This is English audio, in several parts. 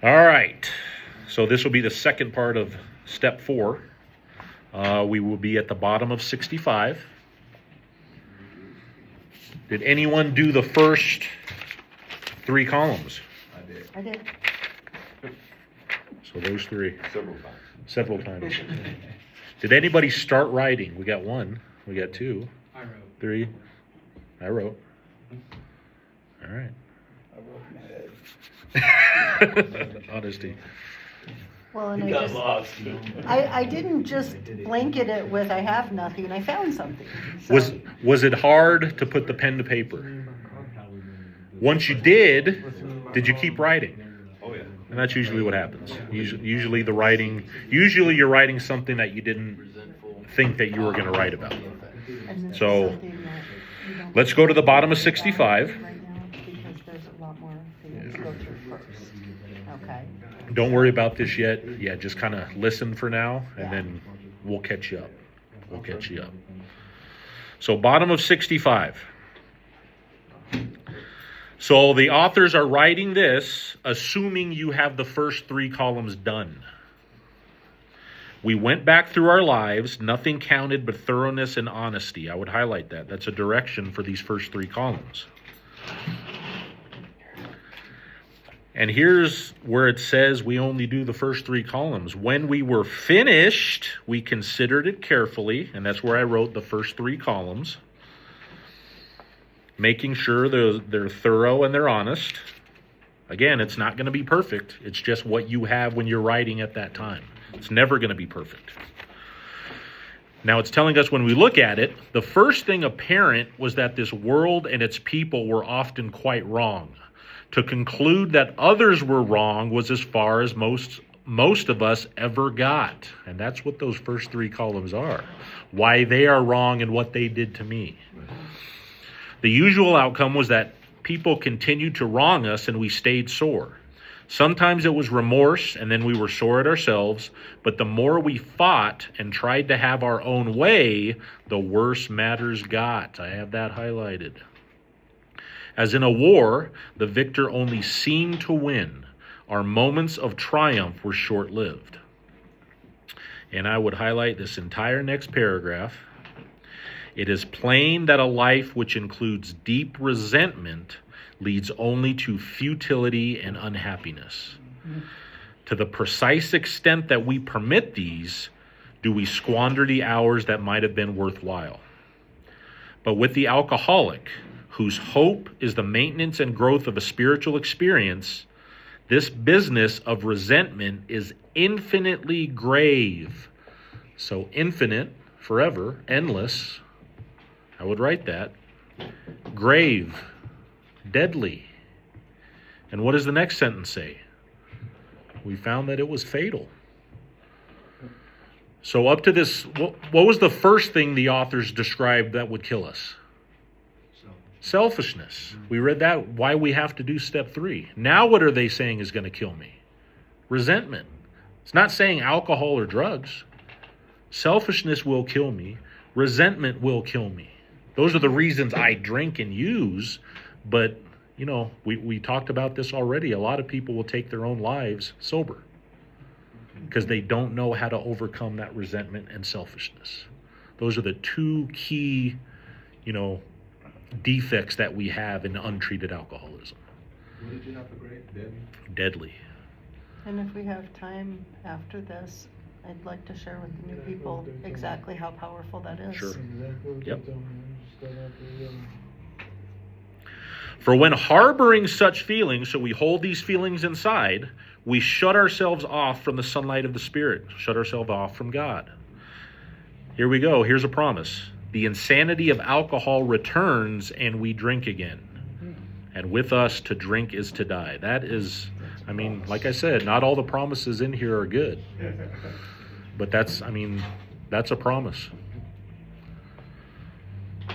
All right. So this will be the second part of step 4. We will be at the bottom of 65. Did anyone do the first 3 columns? I did. So those 3. Several times. Several times. Did anybody start writing? We got 1. We got 2. I wrote. 3. I wrote. All right. I wrote in my head. Honesty. Well, and You got lost. I didn't just blanket it with I have nothing. I found something. So, Was it hard to put the pen to paper? Once you did you keep writing? Oh yeah. And that's usually what happens. Usually you're writing something that you didn't think that you were going to write about. and this is So, something that you don't let's go to the bottom of 65. right now because there's a lot more things to go through first. Okay. Don't worry about this yet. Yeah, just kind of listen for now, and then we'll catch you up. We'll catch you up. So bottom of 65. So the authors are writing this assuming you have the first 3 columns done. We went back through our lives. Nothing counted but thoroughness and honesty. I would highlight that. That's a direction for these first 3 columns. And here's where it says we only do the first 3 columns. When we were finished, we considered it carefully, and that's where I wrote the first 3 columns, making sure they're thorough and they're honest. Again, it's not going to be perfect. It's just what you have when you're writing at that time. It's never going to be perfect. Now, it's telling us when we look at it, the first thing apparent was that this world and its people were often quite wrong. To conclude that others were wrong was as far as most of us ever got. And that's what those first 3 columns are. Why they are wrong and what they did to me. The usual outcome was that people continued to wrong us and we stayed sore. Sometimes it was remorse and then we were sore at ourselves, but the more we fought and tried to have our own way, the worse matters got. I have that highlighted. As in a war, the victor only seemed to win. Our moments of triumph were short-lived. And I would highlight this entire next paragraph. It is plain that a life which includes deep resentment leads only to futility and unhappiness. To the precise extent that we permit these, do we squander the hours that might have been worthwhile. But with the alcoholic, whose hope is the maintenance and growth of a spiritual experience, this business of resentment is infinitely grave. So infinite, forever, endless. I would write that. Grave, deadly. And what does the next sentence say? We found that it was fatal. So up to this, what was the first thing the authors described that would kill us? Selfishness. We read that, why we have to do step 3. Now what are they saying is going to kill me? Resentment. It's not saying alcohol or drugs. Selfishness will kill me. Resentment will kill me. Those are the reasons I drink and use. But, we talked about this already. A lot of people will take their own lives sober because they don't know how to overcome that resentment and selfishness. Those are the 2 key, defects that we have in untreated alcoholism. What did you have for grade? Deadly. And if we have time after this, I'd like to share with the new people exactly how powerful that is. Sure. Exactly what Yep. you told me. Start out there, For when harboring such feelings, so we hold these feelings inside, we shut ourselves off from the sunlight of the Spirit, shut ourselves off from God. Here we go. Here's a promise. The insanity of alcohol returns and we drink again. And with us, to drink is to die. That is, like I said, not all the promises in here are good. But that's a promise.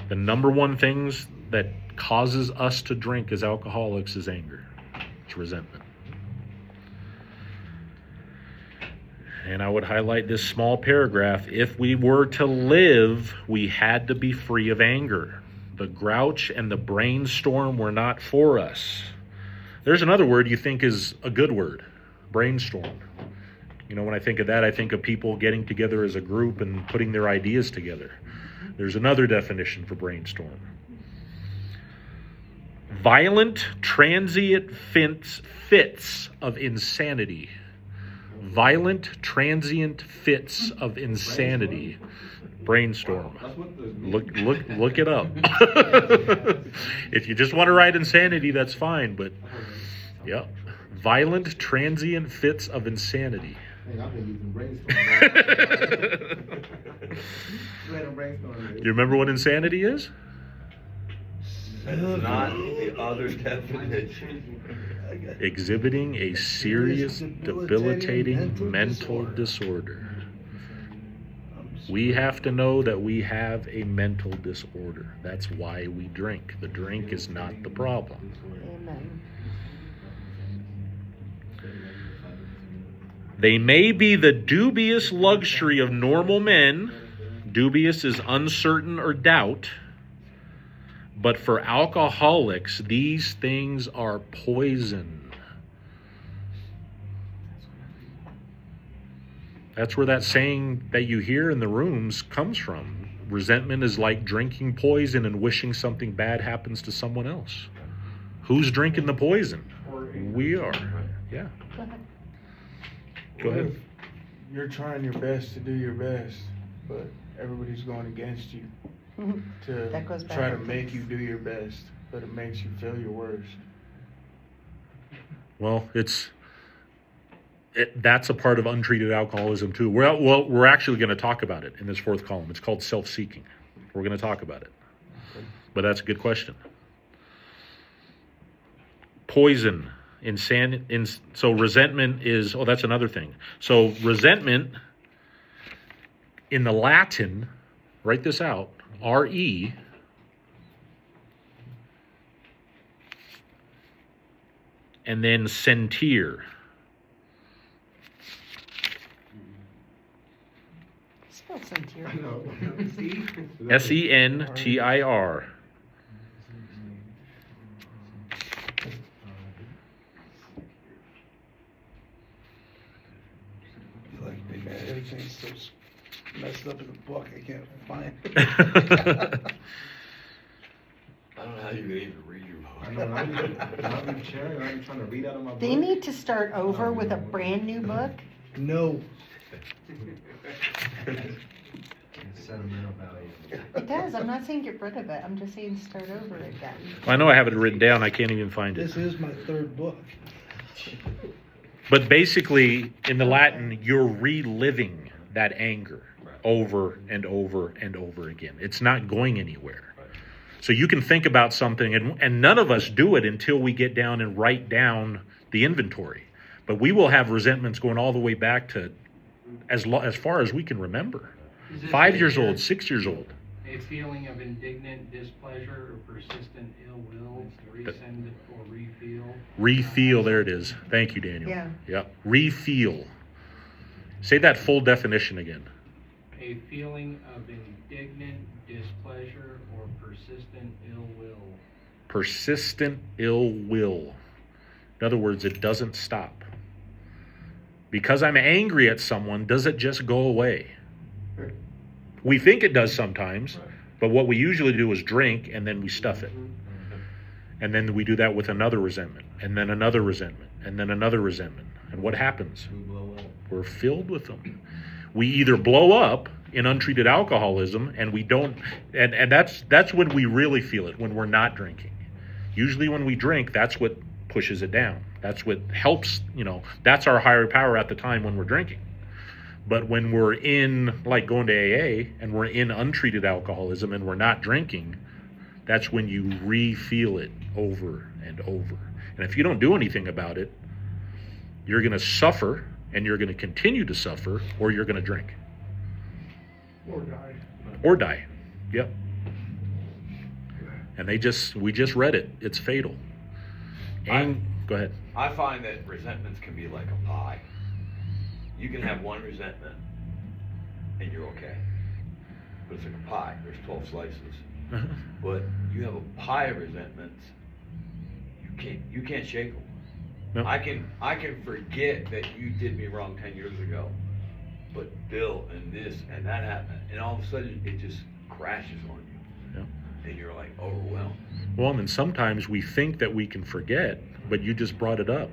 The number one things that causes us to drink as alcoholics is anger. It's resentment. And I would highlight this small paragraph. If we were to live, we had to be free of anger. The grouch and the brainstorm were not for us. There's another word you think is a good word. brainstorm. You know, when I think of that, I think of people getting together as a group and putting their ideas together. There's another definition for brainstorm. Violent, transient fits of insanity. Violent, transient fits of insanity. Brainstorm. That's what the Look it up. If you just want to write insanity, that's fine, but yeah. Violent, transient fits of insanity. Hey, I've been using brainstorm. You remember what insanity is? That's not the other definition. Exhibiting a serious, debilitating mental disorder. We have to know that we have a mental disorder. That's why we drink. The drink is not the problem. Amen. They may be the dubious luxury of normal men. Dubious is uncertain or doubt. But for alcoholics, these things are poison. That's where that saying that you hear in the rooms comes from. Resentment is like drinking poison and wishing something bad happens to someone else. Who's drinking the poison? We are. Yeah. Go ahead. Go What ahead. if you're trying your best to do your best, but everybody's going against you to That goes back try to to- make you do your best, but it makes you feel your worst. Well, that's a part of untreated alcoholism too. We're actually going to talk about it in this fourth column. It's called self-seeking. We're going to talk about it. But that's a good question. Poison, so resentment is, that's another thing. So resentment in the Latin, write this out, R-E, and then sentir. Spell sentir. I know. S-E-N-T-I-R. Everything's so messed up in the book, I can't find it. I don't know how you can even read your I book. know. I've been sharing. I've been trying to read out of my book. They need to start over with a brand new book. No. Sentimental value. It does. I'm not saying get rid of it. I'm just saying start over again. I know I have it written down. I can't even find it. This is my third book. But basically, in the Latin, you're reliving that anger over and over and over again. It's not going anywhere. So you can think about something, and none of us do it until we get down and write down the inventory. But we will have resentments going all the way back to as far as we can remember. Is this 5 years old, 6 years old. a feeling of indignant displeasure or persistent ill will, resend or refeel? Refeel, there it is. Thank you, Daniel. Yeah. Yep. Refeel. Say that full definition again. A feeling of indignant displeasure or persistent ill will. Persistent ill will. In other words, it doesn't stop. Because I'm angry at someone, does it just go away? We think it does sometimes, but what we usually do is drink and then we stuff it. And then we do that with another resentment, and then another resentment, and then another resentment. And what happens? We blow up. We're filled with them. We either blow up in untreated alcoholism, and we don't, and that's when we really feel it, when we're not drinking. Usually when we drink, that's what pushes it down. That's what helps, that's our higher power at the time when we're drinking. But when we're in, like going to AA, and we're in untreated alcoholism and we're not drinking, that's when you re-feel it over and over. And if you don't do anything about it, you're going to suffer, and you're going to continue to suffer, or you're going to drink. Or die. Or die. Yep. And we just read it. It's fatal. Go ahead. I find that resentments can be like a pie. You can have one resentment and you're okay. But it's like a pie. There's 12 slices. But you have a pie of resentments. You can't shake them. No. I can forget that you did me wrong 10 years ago, but Bill and this and that happened, and all of a sudden it just crashes on you, and you're like overwhelmed. Well, and sometimes we think that we can forget, but you just brought it up.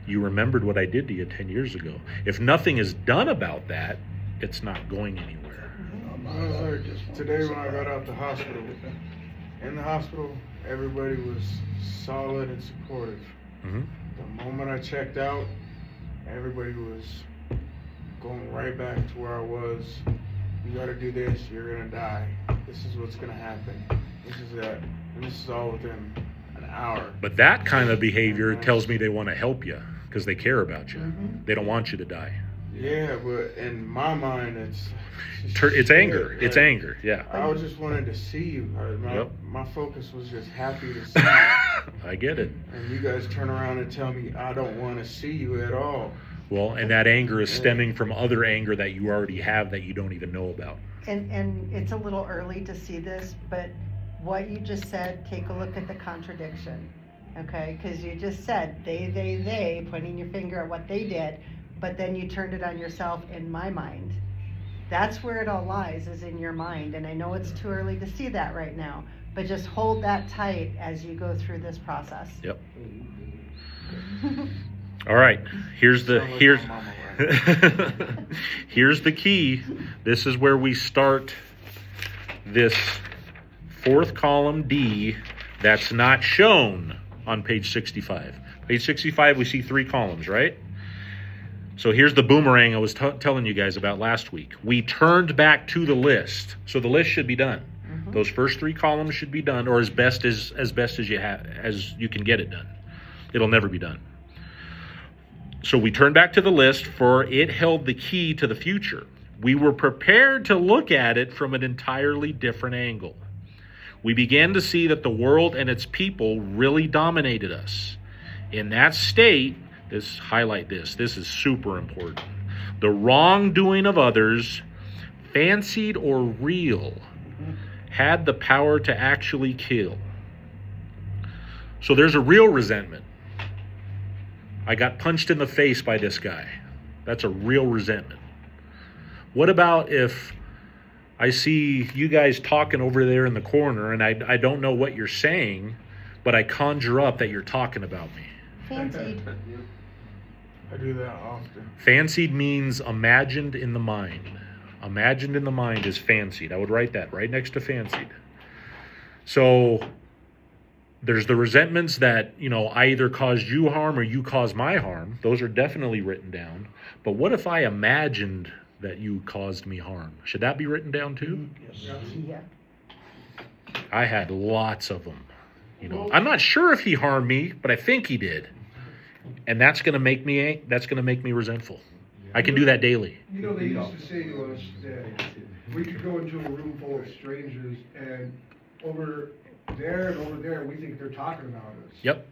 You remembered what I did to you 10 years ago. If nothing is done about that, it's not going anywhere. Today when I got out the hospital, in the hospital, everybody was solid and supportive. Mm-hmm. The moment I checked out, everybody was going right back to where I was. You gotta do this, you're gonna die. This is what's gonna happen. This is that. And this is all within an hour. But that kind of behavior tells me they want to help you because they care about you. Mhm. They don't want you to die. Yeah, but in my mind, it's It's anger. like, It's anger. Yeah. I was just wanted to see you. Yep. My focus was just happy to see you. I get it. And you guys turn around and tell me I don't want to see you at all. Well, and that anger is stemming from other anger that you already have that you don't even know about. And it's a little early to see this, but what you just said, take a look at the contradiction, okay? Because you just said they, pointing your finger at what they did, but then you turned it on yourself in my mind. That's where it all lies, is in your mind. And I know it's too early to see that right now, but just hold that tight as you go through this process. Yep. All right. Here's the here's the key. This is where we start this fourth column D that's not shown on page 65. Page 65, we see 3 columns, right? So here's the boomerang I was telling you guys about last week. We turned back to the list. So the list should be done. Mhm. Those first 3 columns should be done, or as best as you can get it done. It'll never be done. So we turned back to the list, for it held the key to the future. We were prepared to look at it from an entirely different angle. We began to see that the world and its people really dominated us. In that state, highlight this is super important. The wrongdoing of others, fancied or real, had the power to actually kill. So there's a real resentment. I got punched in the face by this guy. That's a real resentment. What about if I see you guys talking over there in the corner and I don't know what you're saying, but I conjure up that you're talking about me? Fancied. I do that often. Fancied means imagined in the mind. Imagined in the mind is fancied. I would write that right next to fancied. So there's the resentments that, I either caused you harm or you caused my harm. Those are definitely written down. But what if I imagined that you caused me harm? Should that be written down too? Yeah. I had lots of them. I'm not sure if he harmed me, but I think he did. And that's going to make me resentful. I can do that daily. They used to say to us that we could go into a room full of strangers and over there and over there, we think they're talking about us. Yep.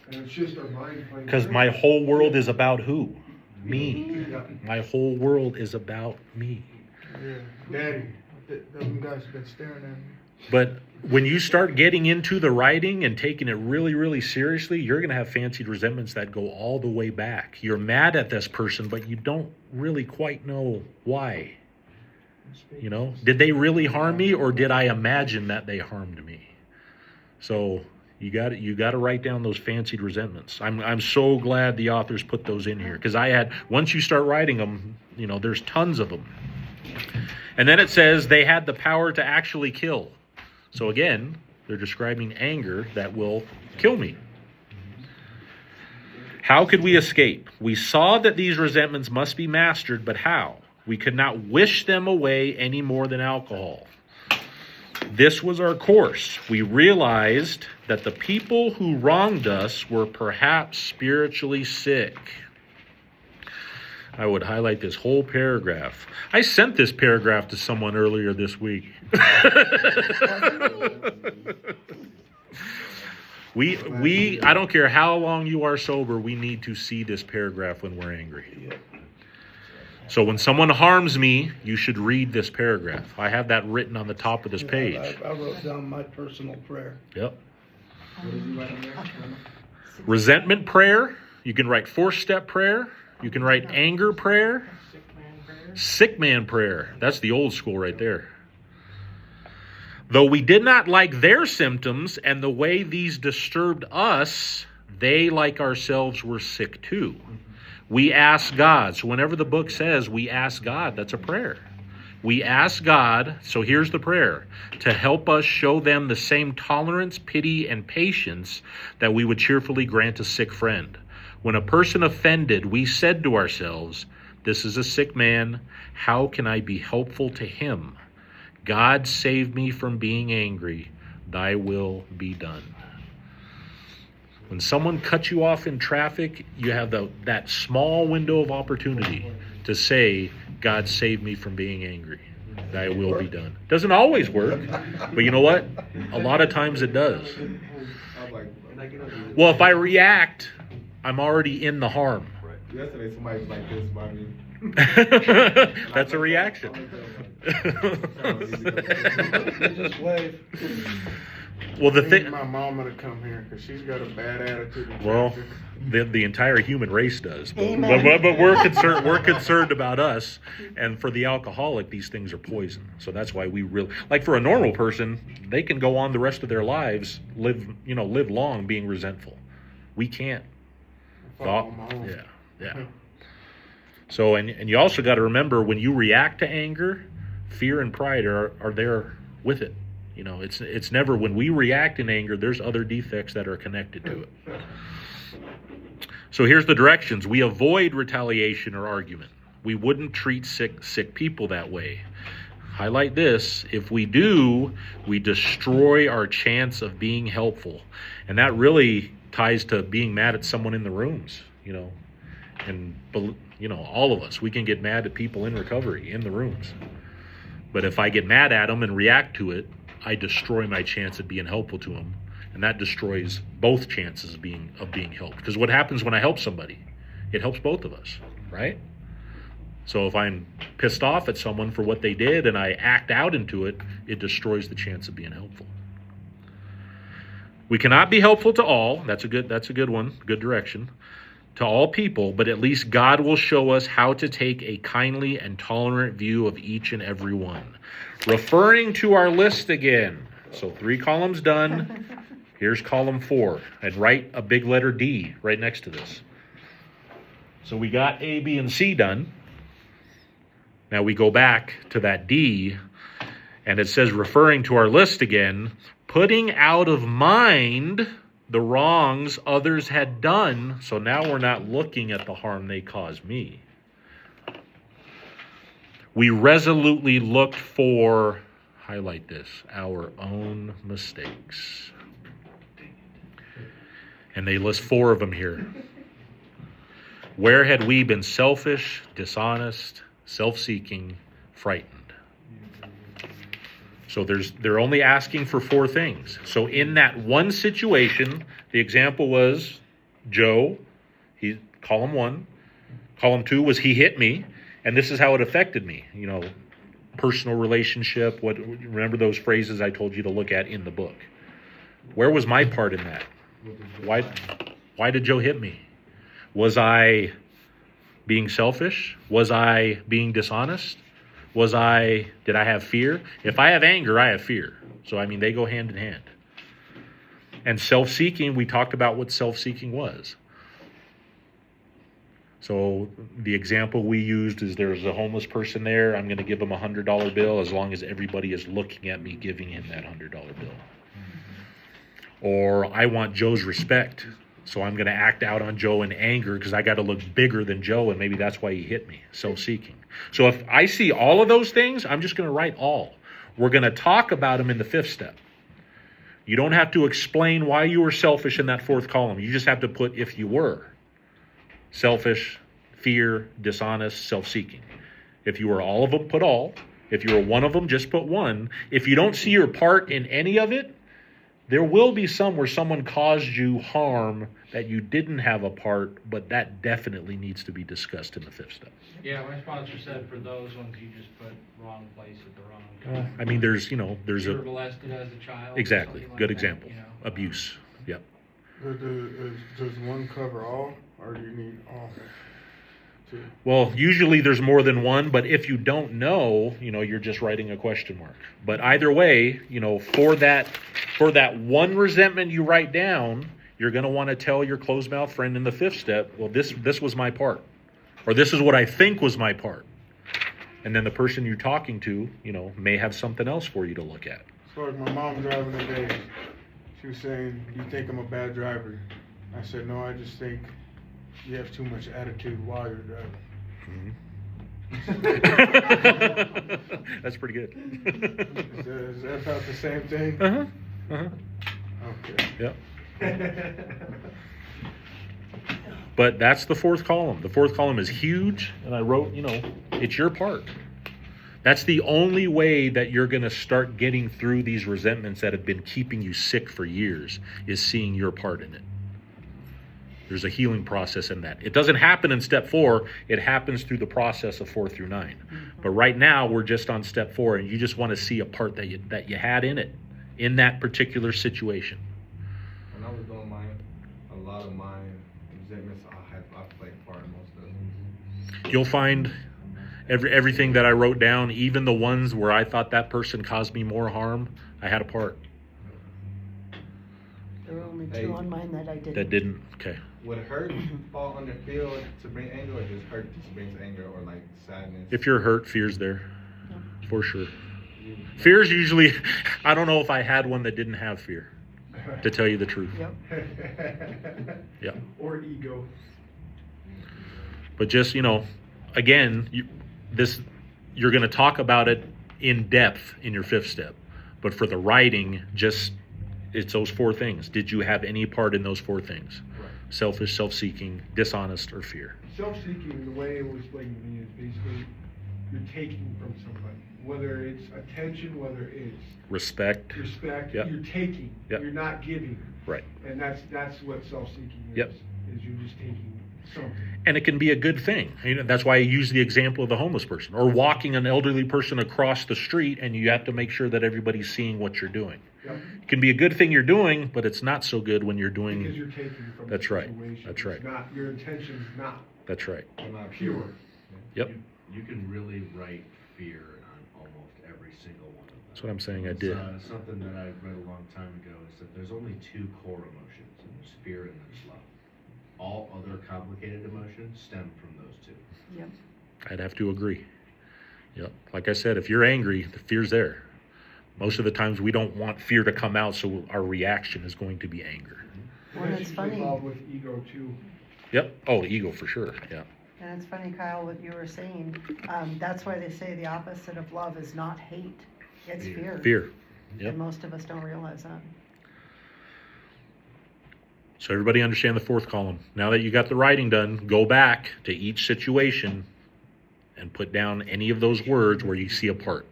And it's just our mind playing. Because my whole world is about who? Me. My whole world is about me. Yeah. Daddy, them guys have been staring at me. But when you start getting into the writing and taking it really, really seriously, you're going to have fancied resentments that go all the way back. You're mad at this person, but you don't really quite know why. Did they really harm me, or did I imagine that they harmed me? So you got to write down those fancied resentments. I'm so glad the authors put those in here, because once you start writing them, there's tons of them. And then it says they had the power to actually kill. So again, they're describing anger that will kill me. How could we escape? We saw that these resentments must be mastered, but how? We could not wish them away any more than alcohol. This was our course. We realized that the people who wronged us were perhaps spiritually sick. I would highlight this whole paragraph. I sent this paragraph to someone earlier this week. I don't care how long you are sober, we need to see this paragraph when we're angry. So when someone harms me, you should read this paragraph. I have that written on the top of this page. I wrote down my personal prayer. Yep. What did you write on there? Resentment prayer You can write four-step prayer. You can write anger prayer. Sick man prayer. That's the old school right there. Though we did not like their symptoms and the way these disturbed us, they, like ourselves, were sick too. We ask God. So whenever the book says we ask God, that's a prayer. We ask God, so here's the prayer, to help us show them the same tolerance, pity, and patience that we would cheerfully grant a sick friend. When a person offended, we said to ourselves, this is a sick man. How can I be helpful to him? God save me from being angry. Thy will be done. When someone cuts you off in traffic, you have that small window of opportunity to say, God save me from being angry. Thy will be done. Doesn't always work, but you know what? A lot of times it does. Well, if I react, I'm already in the harm. Yesterday, somebody was like this by me. That's a reaction. Just wave. Well, the I need thing. my mama to come here because she's got a bad attitude. in Well, traffic. the entire human race does, but Amen. we're concerned. We're concerned about us, and for the alcoholic, these things are poison. So that's why we really like. For a normal person, they can go on the rest of their lives, live long, being resentful. We can't. Follow my own. Yeah. So, and you also got to remember, when you react to anger, fear and pride are there with it. You know, it's never, when we react in anger, there's other defects that are connected to it. So here's the directions. We avoid retaliation or argument. We wouldn't treat sick people that way. Highlight this. If we do, we destroy our chance of being helpful. And that really ties to being mad at someone in the rooms, and all of us, we can get mad at people in recovery in the rooms. But if I get mad at them and react to it, I destroy my chance of being helpful to them, and that destroys both chances of being helped. Because what happens when I help somebody? It helps both of us, right? So if I'm pissed off at someone for what they did and I act out into it, it destroys the chance of being helpful. We cannot be helpful to all. That's a good one. Good direction. To all people, but at least God will show us how to take a kindly and tolerant view of each and every one. Referring to our list again. So 3 columns done. Here's column 4. And write a big letter D right next to this. So we got A, B, and C done. Now we go back to that D, and it says, referring to our list again, putting out of mind the wrongs others had done, so now we're not looking at the harm they caused me. We resolutely looked for, highlight this, our own mistakes. And they list 4 of them here. Where had we been selfish, dishonest, self-seeking, frightened? So they're only asking for 4 things. So in that one situation, the example was Joe, column 1. Column 2 was he hit me, and this is how it affected me. Personal relationship. Remember those phrases I told you to look at in the book. Where was my part in that? Why did Joe hit me? Was I being selfish? Was I being dishonest? Did I have fear? If I have anger, I have fear. So, they go hand in hand. And self-seeking, we talked about what self-seeking was. So the example we used is there's a homeless person there. I'm going to give him a $100 bill as long as everybody is looking at me giving him that $100 bill. Or I want Joe's respect. So I'm going to act out on Joe in anger because I got to look bigger than Joe, and maybe that's why he hit me. Self-seeking. So if I see all of those things, I'm just going to write all. We're going to talk about them in the 5th step. You don't have to explain why you were selfish in that 4th column. You just have to put if you were. Selfish, fear, dishonest, self-seeking. If you were all of them, put all. If you were one of them, just put one. If you don't see your part in any of it, there will be some where someone caused you harm that you didn't have a part, but that definitely needs to be discussed in the 5th step. Yeah, my sponsor said for those ones, you just put wrong place at the wrong time. There's You were a... molested as a child. Exactly. something like Good that, example. Abuse. Yep. Does one cover all, or do you need all two? Well, usually there's more than one, but if you don't know, you're just writing a question mark. But either way, for that one resentment you write down, you're going to want to tell your closed mouth friend in the fifth step, well, this was my part, or this is what I think was my part. And then the person you're talking to, may have something else for you to look at. So like my mom driving today, she was saying, "You think I'm a bad driver?" I said, "No, I just think you have too much attitude while you're driving." That's pretty good. Is that about the same thing? Okay. Yep. But that's the fourth column. The fourth column is huge, and I wrote, it's your part. That's the only way that you're going to start getting through these resentments that have been keeping you sick for years, is seeing your part in it. There's a healing process in that. It doesn't happen in step 4. It happens through the process of 4 through 9. But right now, we're just on step 4, and you just want to see a part that you had in it, in that particular situation. When I was doing mine, a lot of my resentments, I played a part in most of them. You'll find everything that I wrote down, even the ones where I thought that person caused me more harm, I had a part. There were only 2 on mine that I didn't. That didn't. Okay. Would hurt fall under feel to bring anger, or just hurt to bring anger, or like sadness? If you're hurt, fear's there. For sure. Fear's usually, I don't know if I had one that didn't have fear, to tell you the truth. Yep. Yeah. Or ego. But just, again, you're going to talk about it in depth in your fifth step. But for the writing, it's those 4 things. Did you have any part in those 4 things? Right. Selfish, self-seeking, dishonest, or fear? Self-seeking, the way it was explained to me, is basically you're taking from somebody, whether it's attention, whether it's Respect. respect, Yep. you're taking, Yep. you're not giving. Right. And that's what self-seeking is. Yep. Is you're just taking something. And it can be a good thing. That's why I use the example of the homeless person, or walking an elderly person across the street, and you have to make sure that everybody's seeing what you're doing. Yep. It can be a good thing you're doing, but it's not so good when you're Because doing. you're taking from That's the right. situation. That's right. It's not, your intention's not That's right. I'm not pure. Yep. You can really write fear on almost every single one of them. That's what I'm saying. I It's, did. something that I read a long time ago is that there's only 2 core emotions, and there's fear and there's love. All other complicated emotions stem from those 2. Yep. I'd have to agree. Yep. Like I said, if you're angry, the fear's there. Most of the times we don't want fear to come out, so our reaction is going to be anger. Well, and it's funny. Involved with ego too. Yep. Oh, ego for sure. Yeah. And it's funny, Kyle, what you were saying. That's why they say the opposite of love is not hate. It's fear. Fear. Yep. And most of us don't realize that. So everybody understand the 4th column. Now that you got the writing done, go back to each situation and put down any of those words where you see a part.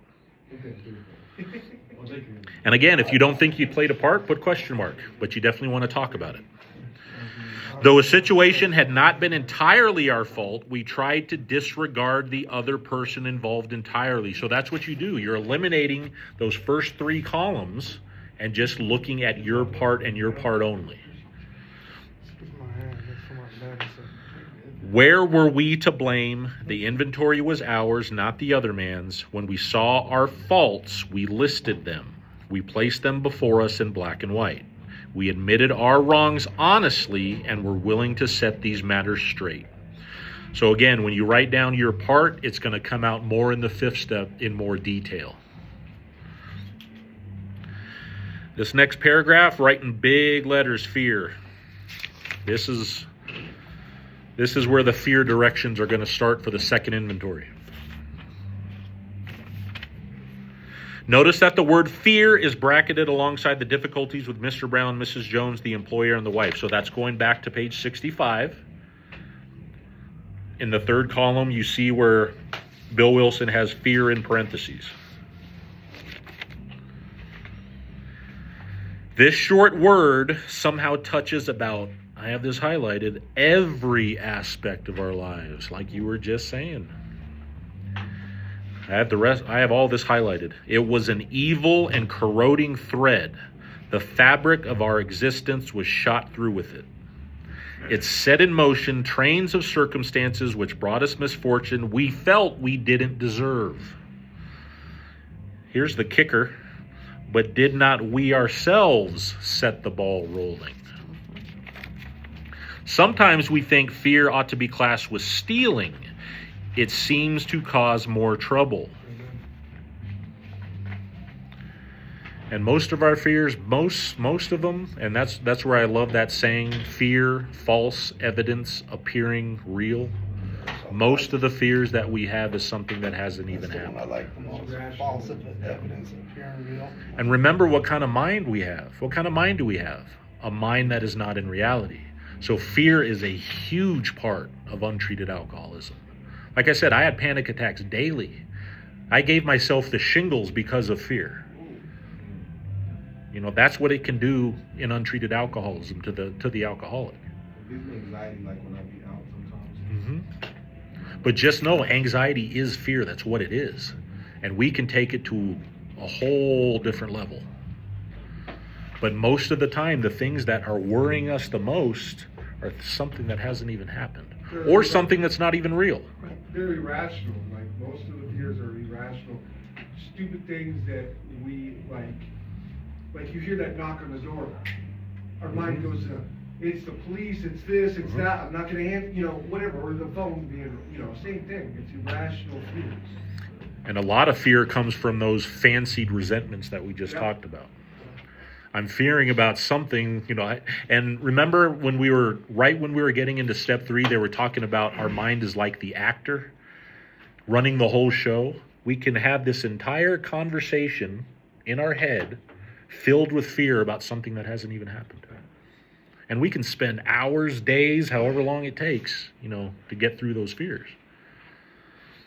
And again, if you don't think you played a part, put question mark, but you definitely want to talk about it. Though a situation had not been entirely our fault, we tried to disregard the other person involved entirely. So that's what you do. You're eliminating those first 3 columns and just looking at your part and your part only. Where were we to blame? The inventory was ours, not the other man's. When we saw our faults, we listed them. We placed them before us in black and white. We admitted our wrongs honestly and were willing to set these matters straight. So again, when you write down your part, it's going to come out more in the 5th step in more detail. This next paragraph, write in big letters, fear. This is where the fear directions are going to start for the second inventory. Notice that the word fear is bracketed alongside the difficulties with Mr. Brown, Mrs. Jones, the employer, and the wife. So that's going back to page 65. In the 3rd column, you see where Bill Wilson has fear in parentheses. This short word somehow touches about, I have this highlighted, every aspect of our lives, like you were just saying. I have all this highlighted. It was an evil and corroding thread The fabric of our existence was shot through with it. It set in motion trains of circumstances which brought us misfortune we felt we didn't deserve. Here's the kicker. But did not we ourselves set the ball rolling? Sometimes we think fear ought to be classed with stealing. It seems to cause more trouble. And most of our fears, most of them, and that's where I love that saying, fear, false evidence appearing real. Most of the fears that we have is something that hasn't even happened. I like the most. False evidence appearing real. And remember what kind of mind we have. What kind of mind do we have? A mind that is not in reality. So fear is a huge part of untreated alcoholism. Like I said, I had panic attacks daily. I gave myself the shingles because of fear. You know, that's what it can do in untreated alcoholism to the alcoholic. It gives me anxiety like when I be out sometimes. Mm-hmm. But just know, anxiety is fear. That's what it is. And we can take it to a whole different level. But most of the time, the things that are worrying us the most are something that hasn't even happened. Or something that's not even real. They're irrational, like most of the fears are irrational. Stupid things that we like you hear that knock on the door. Our mind goes to, it's the police, it's this, it's that, I'm not gonna answer, whatever, or the phone being, same thing. It's irrational fears. And a lot of fear comes from those fancied resentments that we just talked about. I'm fearing about something, and remember when we were getting into step 3, they were talking about our mind is like the actor running the whole show. We can have this entire conversation in our head filled with fear about something that hasn't even happened. And we can spend hours, days, however long it takes, to get through those fears.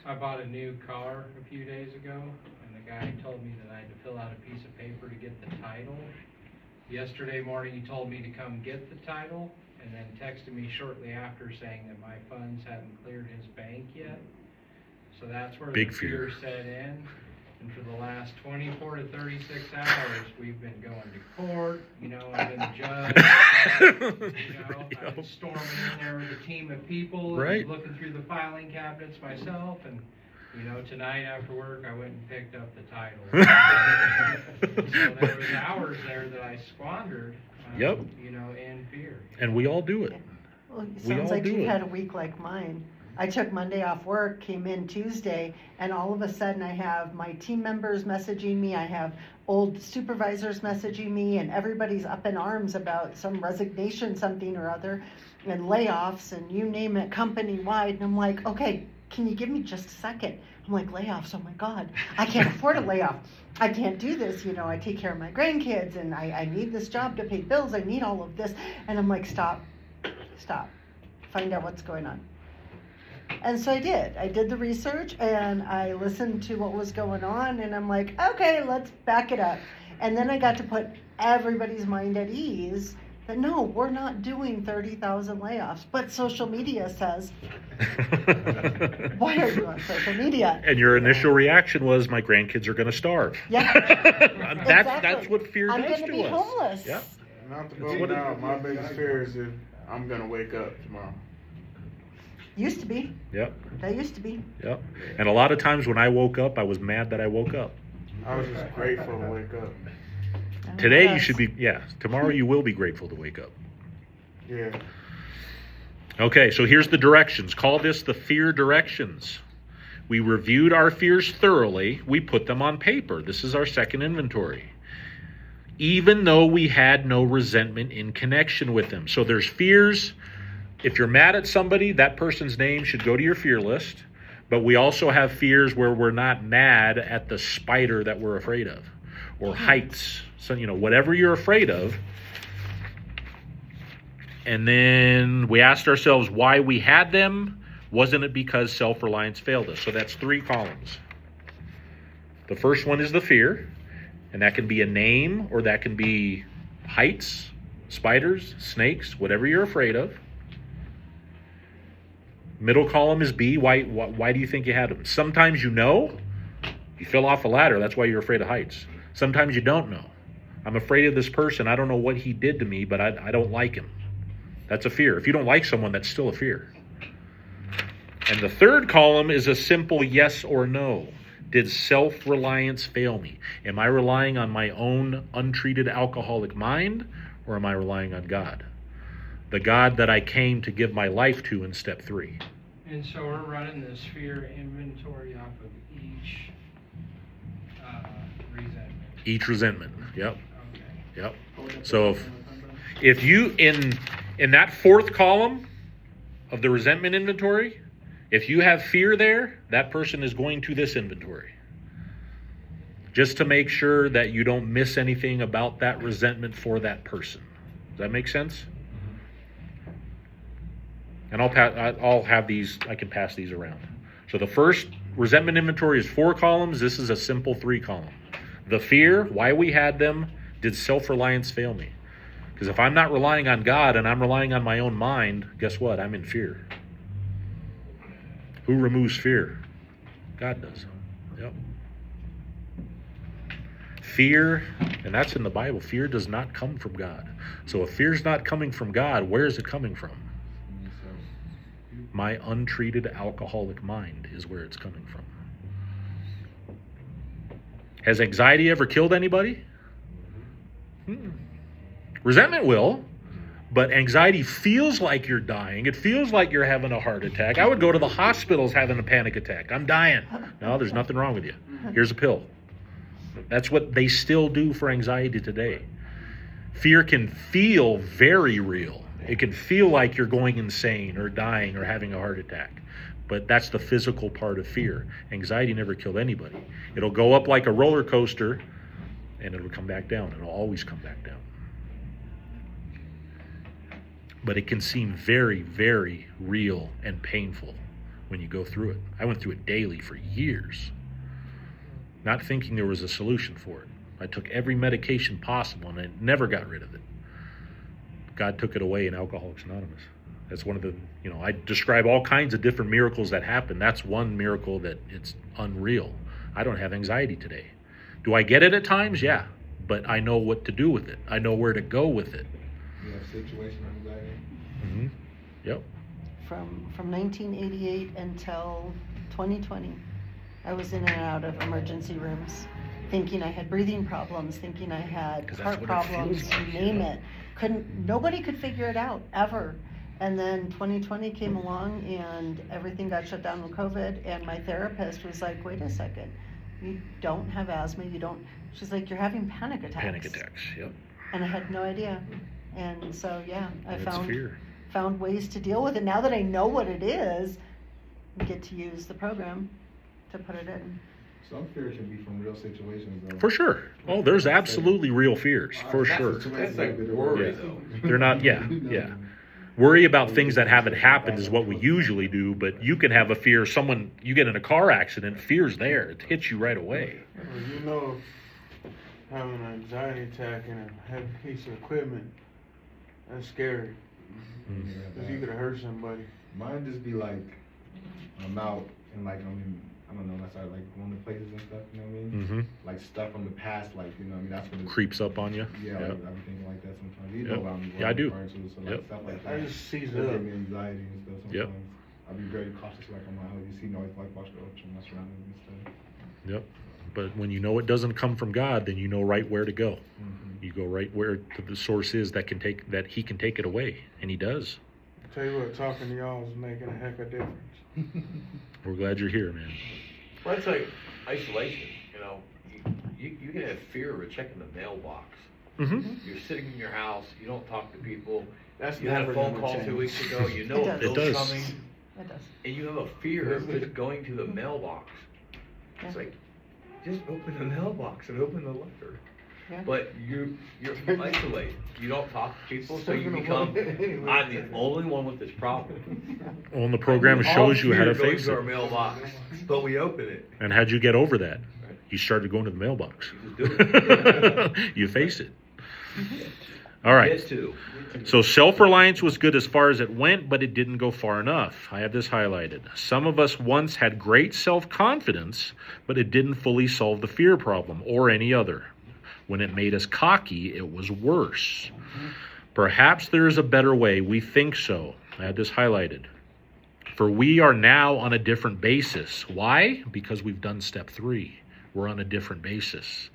I bought a new car a few days ago, and the guy told me that I had to fill out a piece of paper to get the title. Yesterday morning, he told me to come get the title, and then texted me shortly after saying that my funds hadn't cleared his bank yet. So that's where Big the fear fear set in. And for the last 24 to 36 hours, we've been going to court, I've been the judge, I've been storming in there with a team of people, Right. and looking through the filing cabinets myself, and tonight after work, I went and picked up the title. So there was hours there that I squandered, Yep. in fear. And we all do it. Well, it We sounds all like do you've it. had a week like mine. I took Monday off work, came in Tuesday, and all of a sudden I have my team members messaging me, I have old supervisors messaging me, and everybody's up in arms about some resignation, something or other, and layoffs, and you name it, company-wide. And I'm like, okay, can you give me just a second? I'm like, layoffs, oh my God, I can't afford a layoff. I can't do this, I take care of my grandkids, and I need this job to pay bills, I need all of this. And I'm like, stop, find out what's going on. And so I did. I did the research and I listened to what was going on, and I'm like, okay, let's back it up. And then I got to put everybody's mind at ease that no, we're not doing 30,000 layoffs, but social media says, why are you on social media? And your initial reaction was, my grandkids are going to starve. Yeah. That's what fear I'm does gonna to be us. homeless. Yep. Not to That's bum what it out, my biggest fear is if I'm gonna wake up tomorrow. Used to be. Yep. That used to be. Yep. And a lot of times when I woke up, I was mad that I woke up. I was just grateful to wake up. Today you Yes. should be, tomorrow you will be grateful to wake up. Yeah. Okay, so here's the directions. Call this the fear directions. We reviewed our fears thoroughly. We put them on paper. This is our second inventory. Even though we had no resentment in connection with them. So there's fears. If you're mad at somebody, that person's name should go to your fear list. But we also have fears where we're not mad at the spider that we're afraid of, or heights. So, whatever you're afraid of. And then we asked ourselves why we had them. Wasn't it because self-reliance failed us? So that's 3 columns. The first one is the fear, and that can be a name, or that can be heights, spiders, snakes, whatever you're afraid of. Middle column is B. Why do you think you had them? Sometimes you fell off a ladder. That's why you're afraid of heights. Sometimes you don't know. I'm afraid of this person. I don't know what he did to me, but I don't like him. That's a fear. If you don't like someone, that's still a fear. And the third column is a simple yes or no. Did self-reliance fail me? Am I relying on my own untreated alcoholic mind, or am I relying on God? The God that I came to give my life to in step 3. And so we're running this fear inventory off of each resentment. Each resentment. Yep. Okay. Yep. So if you in that fourth column of the resentment inventory, if you have fear there, that person is going to this inventory. Just to make sure that you don't miss anything about that resentment for that person. Does that make sense? And I'll have these, I can pass these around. So the first resentment inventory is 4 columns. This is a simple 3 column. The fear, why we had them, did self-reliance fail me? Because if I'm not relying on God and I'm relying on my own mind, guess what? I'm in fear. Who removes fear? God does. Yep. Fear, and that's in the Bible, fear does not come from God. So if fear's not coming from God, where is it coming from? My untreated alcoholic mind is where it's coming from. Has anxiety ever killed anybody? Resentment will, but anxiety feels like you're dying. It feels like you're having a heart attack. I would go to the hospitals having a panic attack. I'm dying. No, there's nothing wrong with you. Here's a pill. That's what they still do for anxiety today. Fear can feel very real. It can feel like you're going insane or dying or having a heart attack. But that's the physical part of fear. Anxiety never killed anybody. It'll go up like a roller coaster, and it'll come back down. It'll always come back down. But it can seem very, very real and painful when you go through it. I went through it daily for years, not thinking there was a solution for it. I took every medication possible, and I never got rid of it. God took it away in Alcoholics Anonymous. That's one of the, I describe all kinds of different miracles that happen. That's one miracle that it's unreal. I don't have anxiety today. Do I get it at times? Yeah. But I know what to do with it. I know where to go with it. You have situational anxiety? Mm-hmm. Yep. From 1988 until 2020, I was in and out of emergency rooms, thinking I had breathing problems, thinking I had 'Cause that's heart what it problems, feels like, you name yeah. it. Nobody could figure it out, ever. And then 2020 came along and everything got shut down with COVID, and my therapist was like, wait a second, you don't have asthma, she's like, you're having panic attacks. Panic attacks, yep. And I had no idea. And so, yeah, I It's fear. found ways to deal with it. Now that I know what it is, I get to use the program to put it in. Some fear can be from real situations, though. For sure. Oh, there's absolutely real fears, for sure. That's like worry, Yeah. though. They're not, yeah. Worry about things that haven't happened is what we usually do, but you can have a fear. You get in a car accident, fear's there. It hits you right away. Having an anxiety attack in a heavy piece of equipment, that's scary. Because you could have hurt somebody. Mine just be like, I'm out and I don't know, that's like going to places and stuff, you know what I mean? Mm-hmm. Like stuff from the past, like, that's what it Creeps up on you. Yeah, Yep. I'm thinking like that sometimes. You Yep. know what I'm Yeah, I do. referring to, so like Yep. stuff like that. I just seize It'll up. give me anxiety and stuff sometimes. Yep. I'll be very cautious, like I'm out, you see, always like watch my surroundings and stuff. Yep. But when you know it doesn't come from God, then you know right where to go. Mm-hmm. You go right where the source is that He can take it away, and He does. I tell you what, talking to y'all is making a heck of a difference. We're glad you're here, man. Well, it's like isolation, you can have fear of checking the mailbox. Mm-hmm. You're sitting in your house, you don't talk to people. That's You had a never phone gonna call change. 2 weeks ago, you know It a does. bill's It does. coming, It does. and you have a fear of just going to the mailbox. It's Yeah. like, just open the mailbox and open the letter. Yeah. But you're isolated. You don't talk to people, so you Still gonna become, want it anyway. I'm the only one with this problem. On the program, it shows you how to face to our it. mailbox, but we open it. And how'd you get over that? You started going to the mailbox. You just do it. You face it. All right. Get to. So self-reliance was good as far as it went, but it didn't go far enough. I have this highlighted. Some of us once had great self-confidence, but it didn't fully solve the fear problem or any other. When it made us cocky, it was worse. Perhaps there is a better way. We think so. I had this highlighted. For we are now on a different basis. Why? Because we've done step 3. We're on a different basis.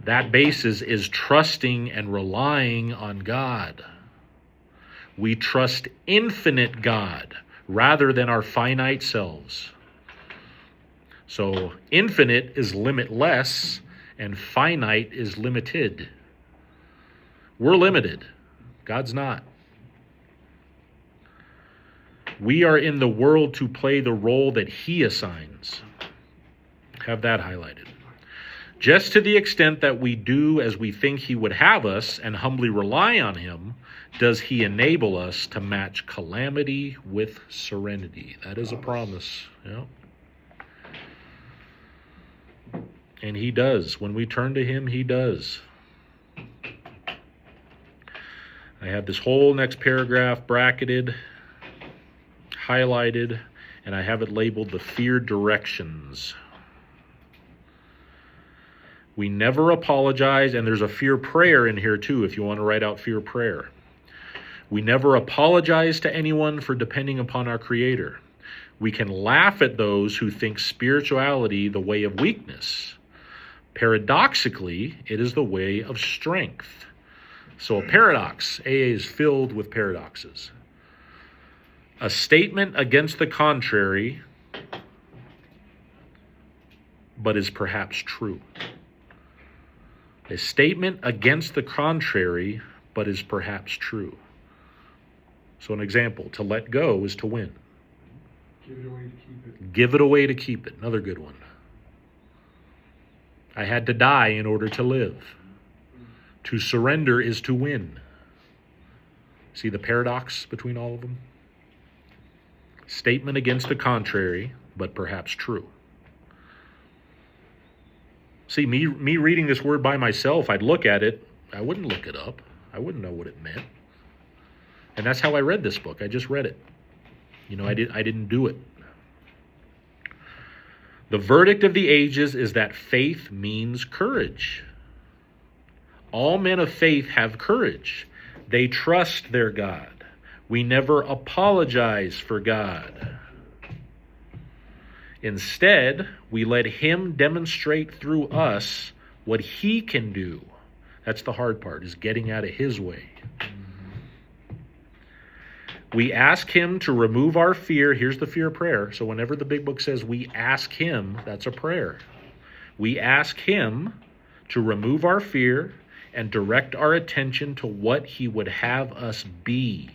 That basis is trusting and relying on God. We trust infinite God rather than our finite selves. So infinite is limitless and finite is limited. We're limited. God's not. We are in the world to play the role that He assigns. Have that highlighted. Just to the extent that we do as we think He would have us and humbly rely on Him, does He enable us to match calamity with serenity. That is a promise. Yeah. And He does. When we turn to Him, He does. I have this whole next paragraph bracketed, highlighted, and I have it labeled the fear directions. We never apologize, and there's a fear prayer in here too if you want to write out fear prayer. We never apologize to anyone for depending upon our Creator. We can laugh at those who think spirituality the way of weakness. Paradoxically, it is the way of strength. So a paradox, AA is filled with paradoxes. A statement against the contrary, but is perhaps true. A statement against the contrary, but is perhaps true. So an example, to let go is to win. Give it away to keep it. Give it away to keep it. Another good one. I had to die in order to live. To surrender is to win. See the paradox between all of them? Statement against the contrary, but perhaps true. See, me reading this word by myself, I'd look at it, I wouldn't look it up. I wouldn't know what it meant. And that's how I read this book. I just read it. I didn't do it. The verdict of the ages is that faith means courage. All men of faith have courage. They trust their God. We never apologize for God. Instead, we let Him demonstrate through us what He can do. That's the hard part, is getting out of His way. We ask Him to remove our fear. Here's the fear prayer. So whenever the big book says we ask Him, that's a prayer. We ask Him to remove our fear and direct our attention to what He would have us be.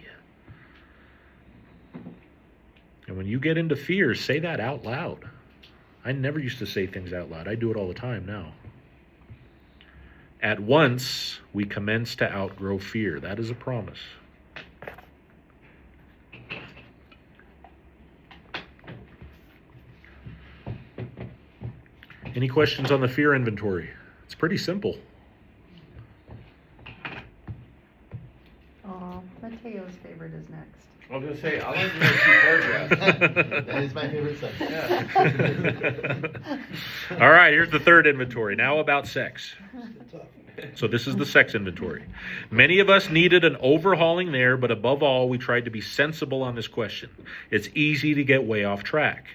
And when you get into fear, say that out loud. I never used to say things out loud. I do it all the time now. At once, we commence to outgrow fear. That is a promise. Any questions on the fear inventory? It's pretty simple. Oh, Mateo's favorite is next. I was gonna say, I like the next 2 paragraphs. That is my favorite section. All right, here's the third inventory. Now about sex. Tough. So this is the sex inventory. Many of us needed an overhauling there, but above all, we tried to be sensible on this question. It's easy to get way off track.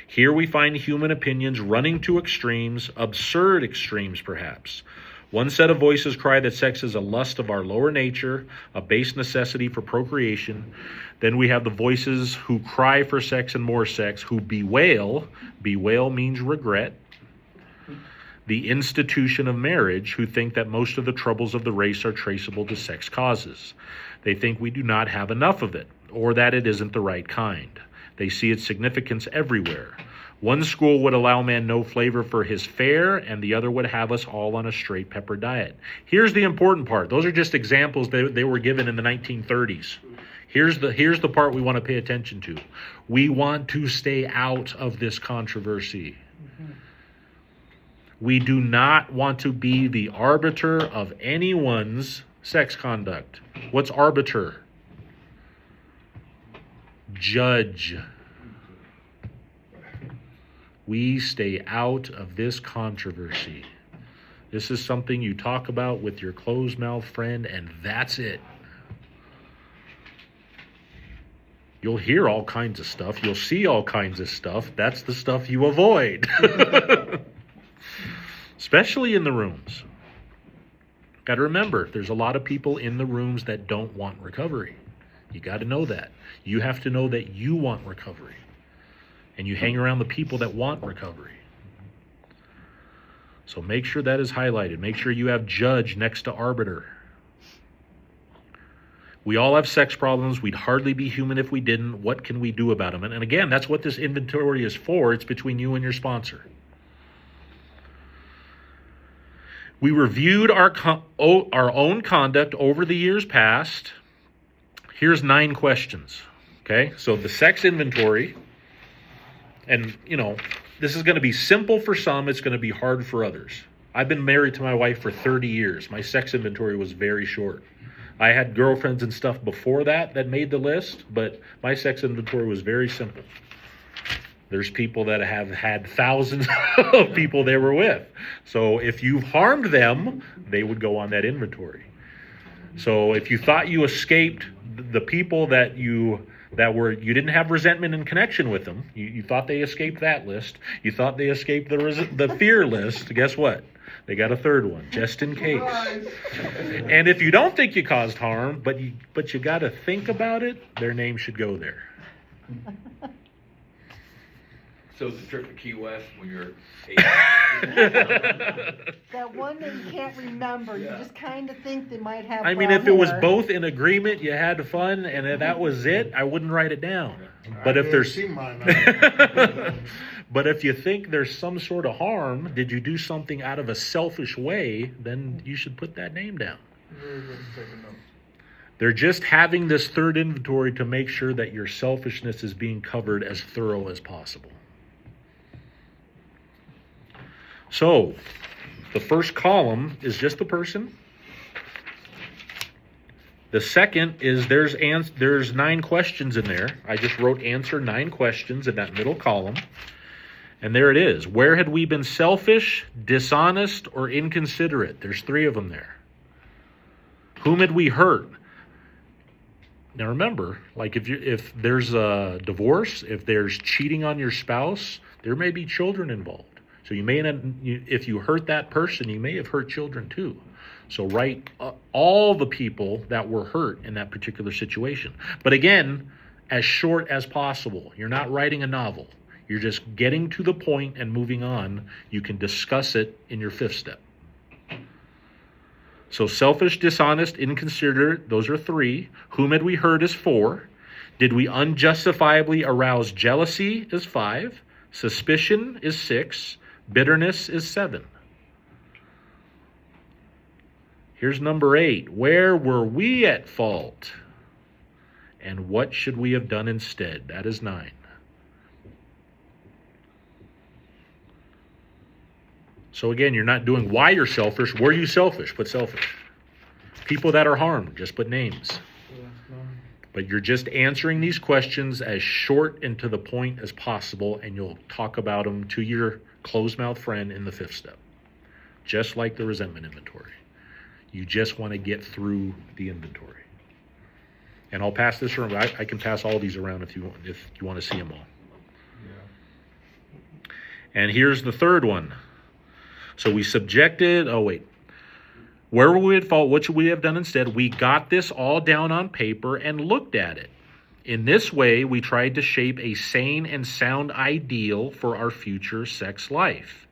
Here we find human opinions running to extremes, absurd extremes perhaps. One set of voices cry that sex is a lust of our lower nature, a base necessity for procreation. Then we have the voices who cry for sex and more sex, who bewail means regret, the institution of marriage, who think that most of the troubles of the race are traceable to sex causes. They think we do not have enough of it, or that it isn't the right kind. They see its significance everywhere. One school would allow man no flavor for his fare, and the other would have us all on a straight pepper diet. Here's the important part. Those are just examples they were given in the 1930s. Here's the part we want to pay attention to. We want to stay out of this controversy. We do not want to be the arbiter of anyone's sex conduct. What's arbiter? Judge. We stay out of this controversy. This is something you talk about with your closed-mouthed friend, and that's it. You'll hear all kinds of stuff. You'll see all kinds of stuff. That's the stuff you avoid. Especially in the rooms. Got to remember, there's a lot of people in the rooms that don't want recovery. You got to know that. You have to know that you want recovery. And you hang around the people that want recovery. So make sure that is highlighted. Make sure you have judge next to arbiter. We all have sex problems. We'd hardly be human if we didn't. What can we do about them? And again, that's what this inventory is for. It's between you and your sponsor. We reviewed our own conduct over the years past. Here's 9 questions. Okay, so the sex inventory, and this is going to be simple for some, it's going to be hard for others. I've been married to my wife for 30 years. My sex inventory was very short. I had girlfriends and stuff before that made the list, but my sex inventory was very simple. There's people that have had thousands of people they were with. So if you've harmed them, they would go on that inventory. So if you thought you escaped the people that you didn't have resentment and connection with them, you thought they escaped that list, you thought they escaped the fear list, guess what? They got a third one, just in case. And if you don't think you caused harm, but you got to think about it, their name should go there. So the trip to Key West when you're 8. That one that you can't remember, you just kind of think they might have. I mean, if it was both in agreement, you had fun, and that was it, I wouldn't write it down. But if there's, but if you think there's some sort of harm, did you do something out of a selfish way, then you should put that name down. They're just having this third inventory to make sure that your selfishness is being covered as thorough as possible. So, the first column is just the person. The second is there's 9 questions in there. I just wrote answer 9 questions in that middle column. And there it is. Where had we been selfish, dishonest, or inconsiderate? There's 3 of them there. Whom had we hurt? Now remember, like if there's a divorce, if there's cheating on your spouse, there may be children involved. So if you hurt that person, you may have hurt children too. So write all the people that were hurt in that particular situation. But again, as short as possible. You're not writing a novel. You're just getting to the point and moving on. You can discuss it in your 5th step. So selfish, dishonest, inconsiderate, those are 3. Whom had we hurt is 4. Did we unjustifiably arouse jealousy is 5. Suspicion is 6. Bitterness is 7. Here's number 8. Where were we at fault? And what should we have done instead? That is 9. So again, you're not doing why you're selfish. Were you selfish? Put selfish. People that are harmed, just put names. But you're just answering these questions as short and to the point as possible, and you'll talk about them to your closed-mouth friend in the 5th step. Just like the resentment inventory. You just want to get through the inventory. And I'll pass this around. I can pass all these around if you want to see them all. Yeah. And here's the 3rd one. So we subjected, where were we at fault? What should we have done instead? We got this all down on paper and looked at it. In this way, we tried to shape a sane and sound ideal for our future sex life.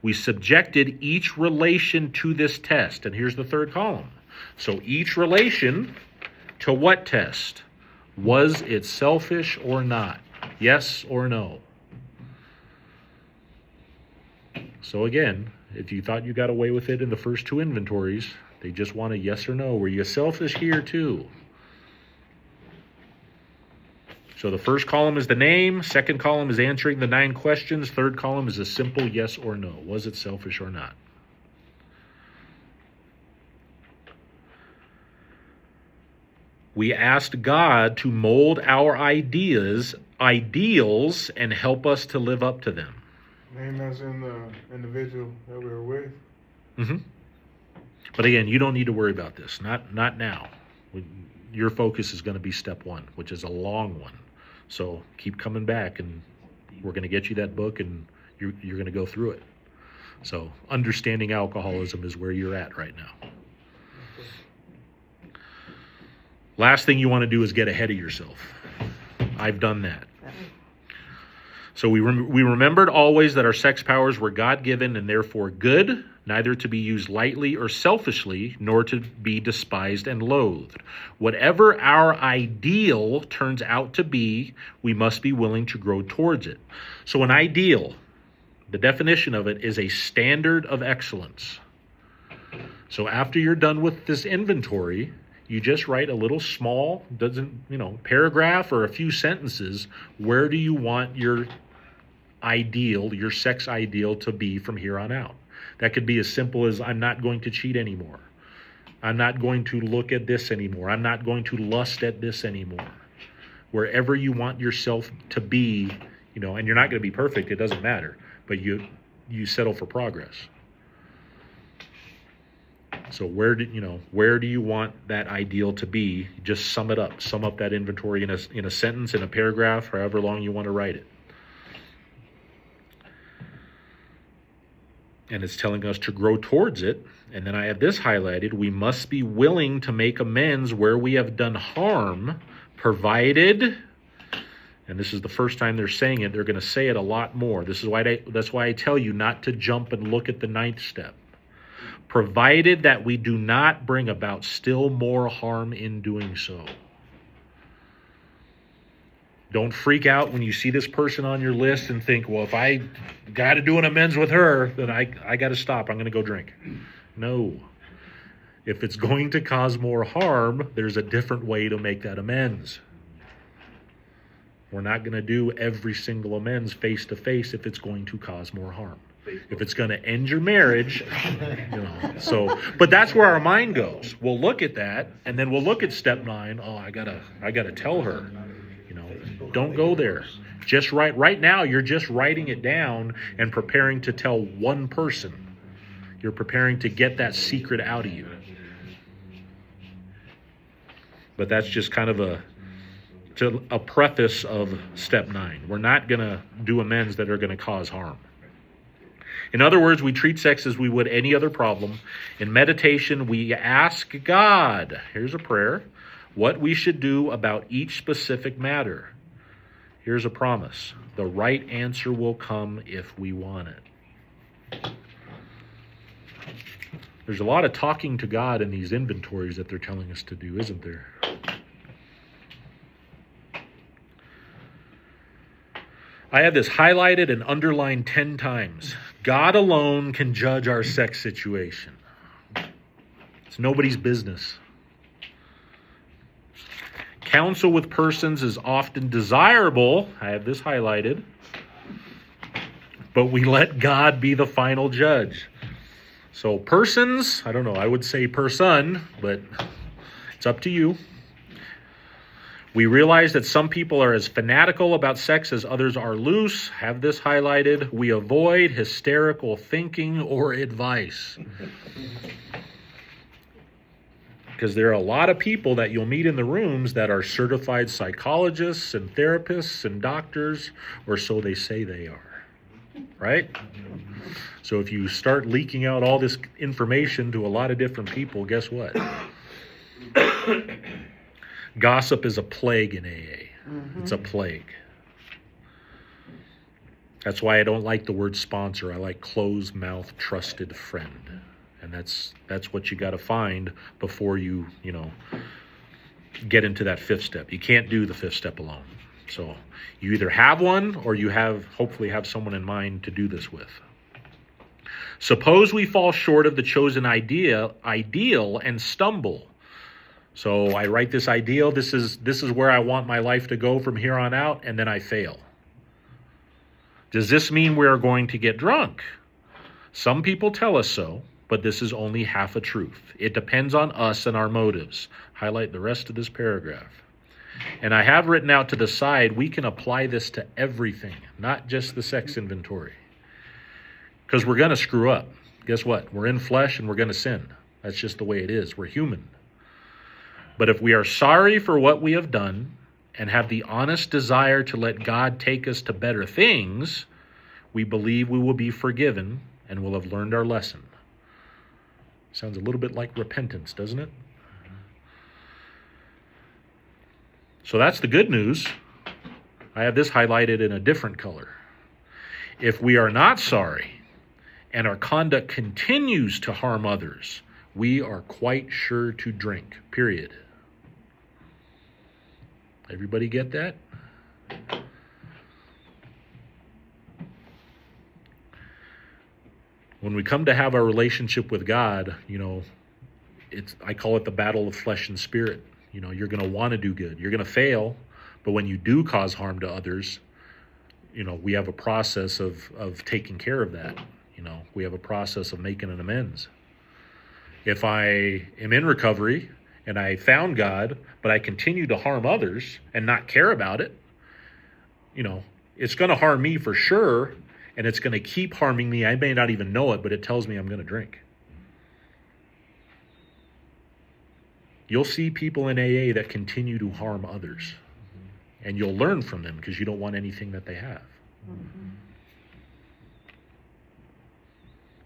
We subjected each relation to this test. And here's the 3rd column. So each relation to what test? Was it selfish or not? Yes or no? So again, if you thought you got away with it in the first 2 inventories, they just want a yes or no. Were you selfish here too? So the first column is the name. 2nd column is answering the 9 questions. 3rd column is a simple yes or no. Was it selfish or not? We asked God to mold our ideals, and help us to live up to them. Name as in the individual that we were with. Mm-hmm. But again, you don't need to worry about this. Not now. Your focus is going to be step 1, which is a long one. So keep coming back, and we're going to get you that book, and you're going to go through it. So understanding alcoholism is where you're at right now. Last thing you want to do is get ahead of yourself. I've done that. So we remembered always that our sex powers were God-given and therefore good, neither to be used lightly or selfishly, nor to be despised and loathed. Whatever our ideal turns out to be, we must be willing to grow towards it. So an ideal, the definition of it is a standard of excellence. So after you're done with this inventory, you just write a little small, paragraph or a few sentences. Where do you want your ideal, your sex ideal, to be from here on out? That could be as simple as, I'm not going to cheat anymore. I'm not going to look at this anymore. I'm not going to lust at this anymore. Wherever you want yourself to be, and you're not going to be perfect, it doesn't matter, but you settle for progress. So where do you want that ideal to be? Just sum it up. Sum up that inventory in a sentence, in a paragraph, however long you want to write it. And it's telling us to grow towards it. And then I have this highlighted: we must be willing to make amends where we have done harm, provided, and this is the first time they're saying it, they're going to say it a lot more. That's why I tell you not to jump and look at the 9th step. Provided that we do not bring about still more harm in doing so. Don't freak out when you see this person on your list and think, well, if I got to do an amends with her, then I got to stop. I'm going to go drink. No. If it's going to cause more harm, there's a different way to make that amends. We're not going to do every single amends face to face if it's going to cause more harm. If it's going to end your marriage, but that's where our mind goes. We'll look at that, and then we'll look at step 9. Oh, I gotta tell her, don't go there. Just right now, you're just writing it down and preparing to tell one person. You're preparing to get that secret out of you. But that's just kind of a preface of step 9. We're not going to do amends that are going to cause harm. In other words, we treat sex as we would any other problem. In meditation, we ask God, here's a prayer, what we should do about each specific matter. Here's a promise: the right answer will come if we want it. There's a lot of talking to God in these inventories that they're telling us to do, isn't there? I have this highlighted and underlined 10 times. God alone can judge our sex situation. It's nobody's business. Counsel with persons is often desirable. I have this highlighted. But we let God be the final judge. So persons, I don't know, I would say person, but it's up to you. We realize that some people are as fanatical about sex as others are loose. Have this highlighted. We avoid hysterical thinking or advice. Because there are a lot of people that you'll meet in the rooms that are certified psychologists and therapists and doctors, or so they say they are. Right? So if you start leaking out all this information to a lot of different people, guess what? Gossip is a plague in AA. Mm-hmm. It's a plague. That's why I don't like the word sponsor. I like closed-mouth, trusted friend. And that's what you got to find before you get into that 5th step. You can't do the 5th step alone. So you either have one or you hopefully have someone in mind to do this with. Suppose we fall short of the chosen ideal and stumble. So I write this ideal. This is where I want my life to go from here on out, and then I fail. Does this mean we are going to get drunk? Some people tell us so, but this is only half a truth. It depends on us and our motives. Highlight the rest of this paragraph. And I have written out to the side, we can apply this to everything, not just the sex inventory. Because we're going to screw up. Guess what? We're in flesh and we're going to sin. That's just the way it is. We're human. But if we are sorry for what we have done and have the honest desire to let God take us to better things, we believe we will be forgiven and will have learned our lesson. Sounds a little bit like repentance, doesn't it? So that's the good news. I have this highlighted in a different color. If we are not sorry and our conduct continues to harm others, we are quite sure to drink, period. Everybody get that? When we come to have our relationship with God, I call it the battle of flesh and spirit. You're going to want to do good. You're going to fail, but when you do cause harm to others, we have a process of taking care of that. We have a process of making an amends. If I am in recovery and I found God, but I continue to harm others and not care about it, it's going to harm me for sure, and it's going to keep harming me. I may not even know it, but it tells me I'm going to drink. You'll see people in AA that continue to harm others, and you'll learn from them because you don't want anything that they have. Mm-hmm.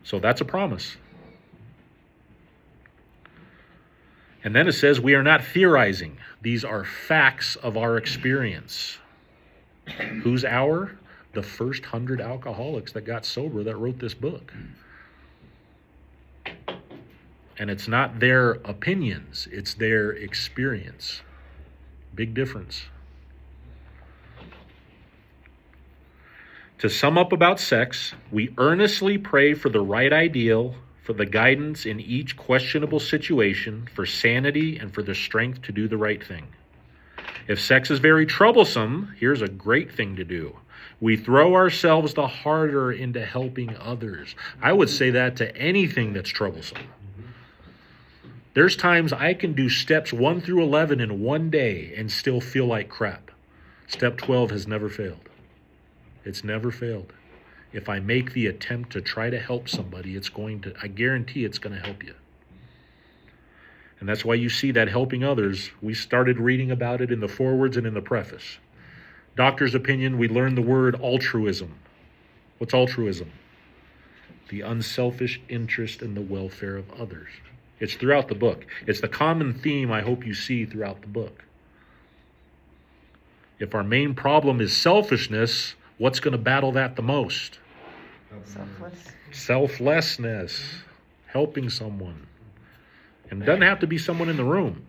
So that's a promise. And then it says, we are not theorizing. These are facts of our experience. Who's our? The first 100 alcoholics that got sober that wrote this book. And it's not their opinions, it's their experience. Big difference. To sum up about sex, we earnestly pray for the right ideal, for the guidance in each questionable situation, for sanity, and for the strength to do the right thing. If sex is very troublesome, here's a great thing to do. We throw ourselves the harder into helping others. I would say that to anything that's troublesome. There's times I can do steps 1 through 11 in one day and still feel like crap. Step 12 has never failed. It's never failed. If I make the attempt to try to help somebody, I guarantee it's going to help you. And that's why you see that helping others. We started reading about it in the forewords and in the preface. Doctor's opinion, we learned the word altruism. What's altruism? The unselfish interest in the welfare of others. It's throughout the book. It's the common theme I hope you see throughout the book. If our main problem is selfishness, what's going to battle that the most? Selflessness. Helping someone. And it doesn't have to be someone in the room.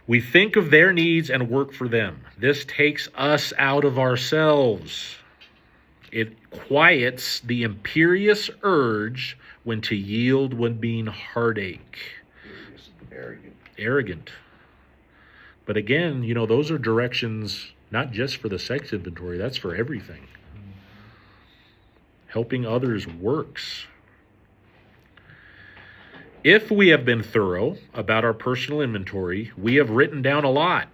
We think of their needs and work for them. This takes us out of ourselves. It quiets the imperious urge when to yield when being heartache. Arrogant. But again, those are directions not just for the sex inventory, that's for everything. Helping others works. If we have been thorough about our personal inventory, we have written down a lot.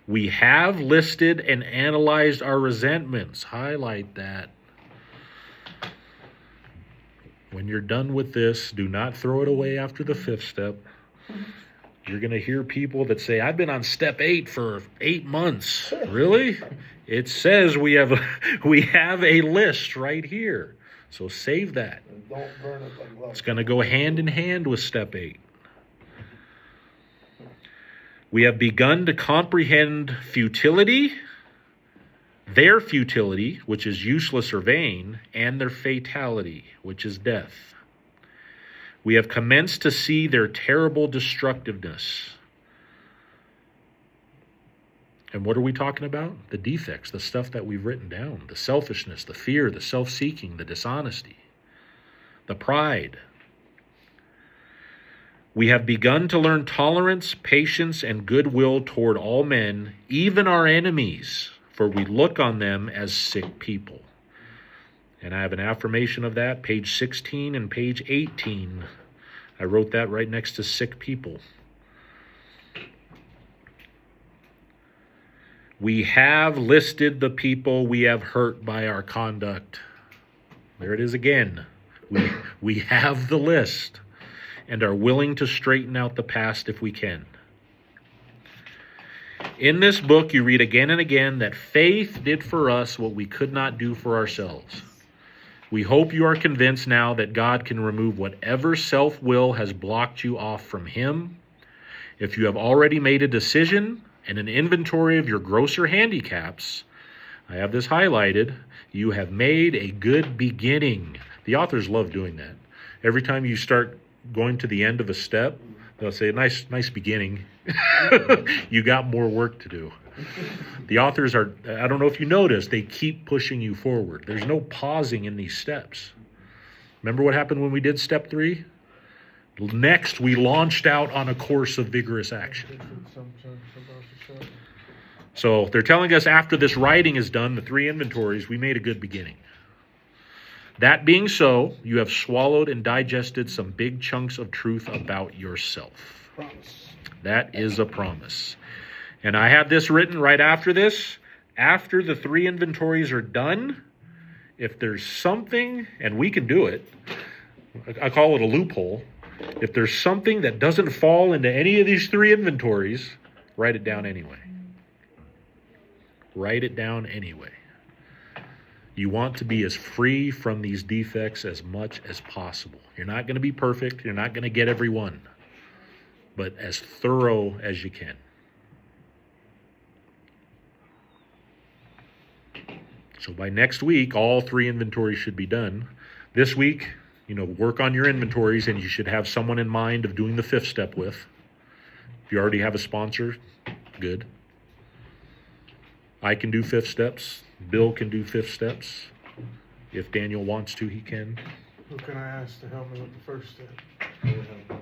We have listed and analyzed our resentments. Highlight that. When you're done with this, do not throw it away after the 5th step. You're going to hear people that say, I've been on step 8 for 8 months. Really? It says we have a list right here. So save that. Don't burn it like love. It's going to go hand in hand with step 8. We have begun to comprehend futility, their futility, which is useless or vain, and their fatality, which is death. We have commenced to see their terrible destructiveness. And what are we talking about? The defects, the stuff that we've written down, the selfishness, the fear, the self-seeking, the dishonesty, the pride. We have begun to learn tolerance, patience, and goodwill toward all men, even our enemies, for we look on them as sick people. And I have an affirmation of that, page 16 and page 18. I wrote that right next to sick people. We have listed the people we have hurt by our conduct. There it is again. We have the list and are willing to straighten out the past if we can. In this book, you read again and again that faith did for us what we could not do for ourselves. We hope you are convinced now that God can remove whatever self-will has blocked you off from Him. If you have already made a decision and an inventory of your grosser handicaps, I have this highlighted, you have made a good beginning. The authors love doing that. Every time you start going to the end of a step, they'll say, nice beginning. You got more work to do. The authors are, I don't know if you noticed, they keep pushing you forward. There's no pausing in these steps. Remember what happened when we did step 3? Next, we launched out on a course of vigorous action. So they're telling us after this writing is done, the 3 inventories, we made a good beginning. That being so, you have swallowed and digested some big chunks of truth about yourself. Promise. That is a promise. And I have this written right after this. After the 3 inventories are done, if there's something, and we can do it, I call it a loophole. If there's something that doesn't fall into any of these 3 inventories, write it down anyway. Write it down anyway. You want to be as free from these defects as much as possible. You're not going to be perfect. You're not going to get every one. But as thorough as you can. So by next week, all 3 inventories should be done. This week, work on your inventories, and you should have someone in mind of doing the 5th step with. If you already have a sponsor, good. I can do 5th steps. Bill can do 5th steps. If Daniel wants to, he can. Who can I ask to help me with the 1st step?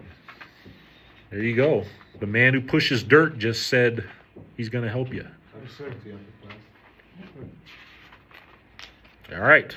There you go. The man who pushes dirt just said he's going to help you. All right.